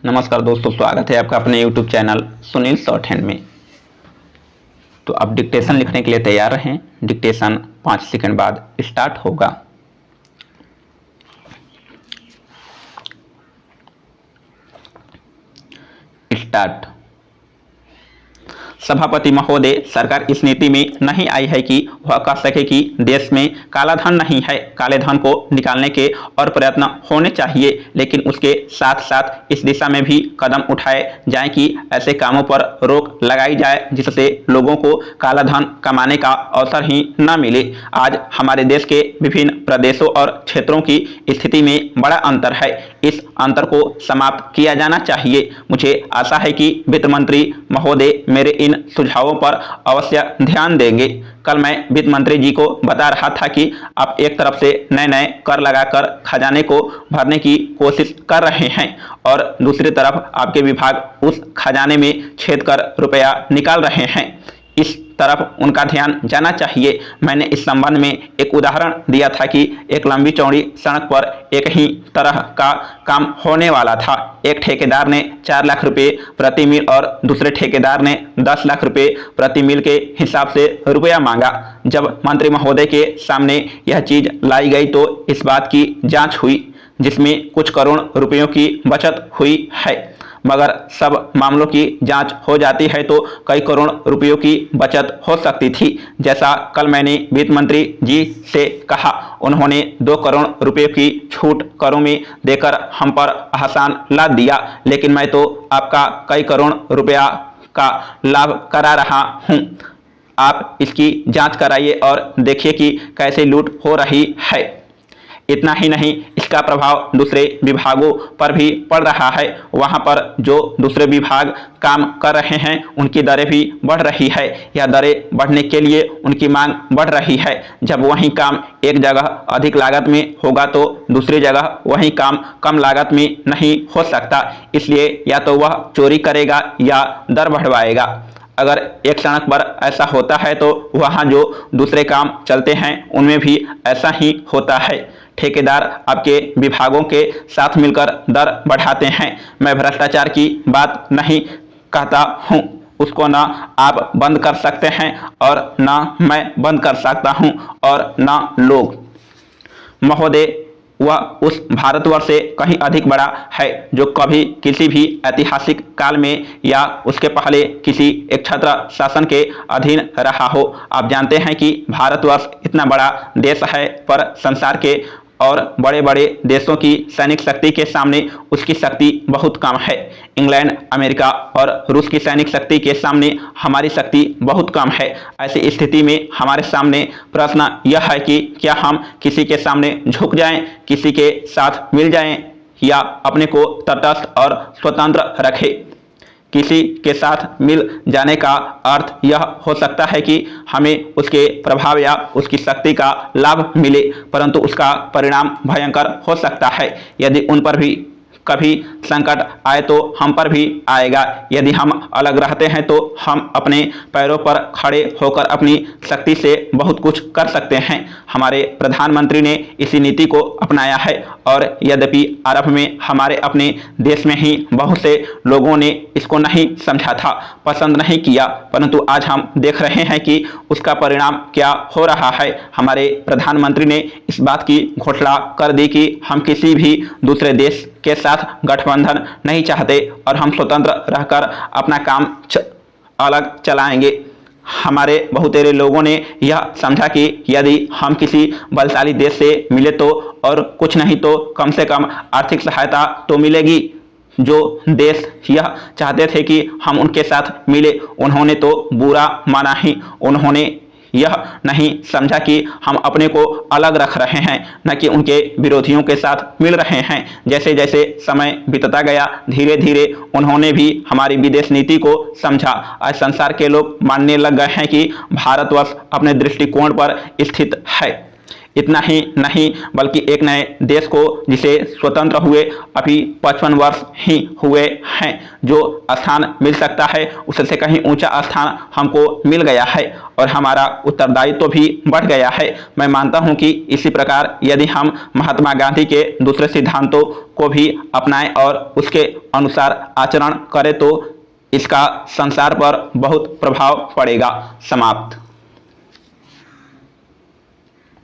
नमस्कार दोस्तों, स्वागत है आपका अपने YouTube channel Sunil short hand में। तो अब डिक्टेशन लिखने के लिए तैयार रहें। डिक्टेशन 5 सेकंड बाद स्टार्ट होगा। स्टार्ट। सभापति महोदय, सरकार इस नीति में नहीं आई है कि वह कह सके कि देश में काला धन नहीं है। काले धन को निकालने के और प्रयत्न होने चाहिए, लेकिन उसके साथ साथ इस दिशा में भी कदम उठाए जाएं कि ऐसे कामों पर रोक लगाई जाए जिससे लोगों को काला धन कमाने का अवसर ही न मिले। आज हमारे देश के विभिन्न प्रदेशों और क्षेत्रों की स्थिति में बड़ा अंतर है। इस अंतर को समाप्त किया जाना चाहिए। मुझे आशा है कि वित्त मंत्री महोदय मेरे इन सुझावों पर अवश्य ध्यान देंगे। कल मैं वित्त मंत्री जी को बता रहा था कि आप एक तरफ से नए नए कर लगाकर खजाने को भरने की कोशिश कर रहे हैं और दूसरी तरफ आपके विभाग उस खजाने में छेद कर रुपया निकाल रहे हैं। इस तरफ उनका ध्यान जाना चाहिए। मैंने इस संबंध में एक उदाहरण दिया था कि एक लंबी चौड़ी सड़क पर एक ही तरह का काम होने वाला था। एक ठेकेदार ने 4 लाख रुपए प्रति मील और दूसरे ठेकेदार ने 10 लाख रुपए प्रति मील के हिसाब से रुपया मांगा। जब मंत्री महोदय के सामने यह चीज लाई गई तो इस बात की जांच हुई, जिसमें कुछ करोड़ रुपयों की बचत हुई है। मगर सब मामलों की जांच हो जाती है तो कई करोड़ रुपयों की बचत हो सकती थी। जैसा कल मैंने वित्त मंत्री जी से कहा, उन्होंने 2 करोड़ रुपए की छूट करों में देकर हम पर आसान लाद दिया, लेकिन मैं तो आपका कई करोड़ रुपया का लाभ करा रहा हूं। आप इसकी जांच कराइए और देखिए कि कैसे लूट हो रही है। इतना ही नहीं, इसका प्रभाव दूसरे विभागों पर भी पड़ रहा है। वहां पर जो दूसरे विभाग काम कर रहे हैं उनकी दरें भी बढ़ रही है। यह दरें बढ़ने के लिए उनकी मांग बढ़ रही है। जब वही काम एक जगह अधिक लागत में होगा तो दूसरी जगह वही काम कम लागत में नहीं हो सकता। इसलिए या तो वह चोरी करेगा या दर बढ़वाएगा। अगर एक सड़क पर ऐसा होता है तो वहां जो दूसरे काम चलते हैं उनमें भी ऐसा ही होता है। ठेकेदार आपके विभागों के साथ मिलकर दर बढ़ाते हैं। मैं भ्रष्टाचार की बात नहीं कहता हूं, उसको ना आप बंद कर सकते हैं और ना मैं बंद कर सकता हूं और ना लोग। महोदय, वह उस भारतवर्ष से कहीं अधिक बड़ा है जो कभी किसी भी ऐतिहासिक काल में या उसके पहले किसी एक छत्र शासन के अधीन रहा हो। आप जानते हैं कि भारतवर्ष इतना बड़ा देश है, पर संसार के और बड़े बड़े देशों की सैनिक शक्ति के सामने उसकी शक्ति बहुत कम है। इंग्लैंड, अमेरिका और रूस की सैनिक शक्ति के सामने हमारी शक्ति बहुत कम है। ऐसी स्थिति में हमारे सामने प्रश्न यह है कि क्या हम किसी के सामने झुक जाएं, किसी के साथ मिल जाएं या अपने को तटस्थ और स्वतंत्र रखें। किसी के साथ मिल जाने का अर्थ यह हो सकता है कि हमें उसके प्रभाव या उसकी शक्ति का लाभ मिले, परंतु उसका परिणाम भयंकर हो सकता है। यदि उन पर भी कभी संकट आए तो हम पर भी आएगा। यदि हम अलग रहते हैं तो हम अपने पैरों पर खड़े होकर अपनी शक्ति से बहुत कुछ कर सकते हैं। हमारे प्रधानमंत्री ने इसी नीति को अपनाया है और यद्यपि आरंभ में हमारे अपने देश में ही बहुत से लोगों ने इसको नहीं समझा था, पसंद नहीं किया, परंतु आज हम देख रहे हैं कि उसका परिणाम क्या हो रहा है। हमारे प्रधानमंत्री ने इस बात की घोषणा कर दी कि हम किसी भी दूसरे देश के साथ गठबंधन नहीं चाहते और हम स्वतंत्र रहकर अपना काम अलग चलाएंगे। हमारे बहुतेरे लोगों ने यह समझा कि यदि हम किसी बलशाली देश से मिले तो और कुछ नहीं तो कम से कम आर्थिक सहायता तो मिलेगी। जो देश यह चाहते थे कि हम उनके साथ मिले, उन्होंने तो बुरा माना ही। उन्होंने यह नहीं समझा कि हम अपने को अलग रख रहे हैं, न कि उनके विरोधियों के साथ मिल रहे हैं। जैसे जैसे समय बीतता गया, धीरे धीरे उन्होंने भी हमारी विदेश नीति को समझा। आज संसार के लोग मानने लग गए हैं कि भारतवर्ष अपने दृष्टिकोण पर स्थित है। इतना ही नहीं बल्कि एक नए देश को जिसे स्वतंत्र हुए अभी 55 वर्ष ही हुए हैं, जो स्थान मिल सकता है उससे कहीं ऊंचा स्थान हमको मिल गया है और हमारा उत्तरदायित्व भी बढ़ गया है। मैं मानता हूं कि इसी प्रकार यदि हम महात्मा गांधी के दूसरे सिद्धांतों को भी अपनाएं और उसके अनुसार आचरण करें तो इसका संसार पर बहुत प्रभाव पड़ेगा। समाप्त।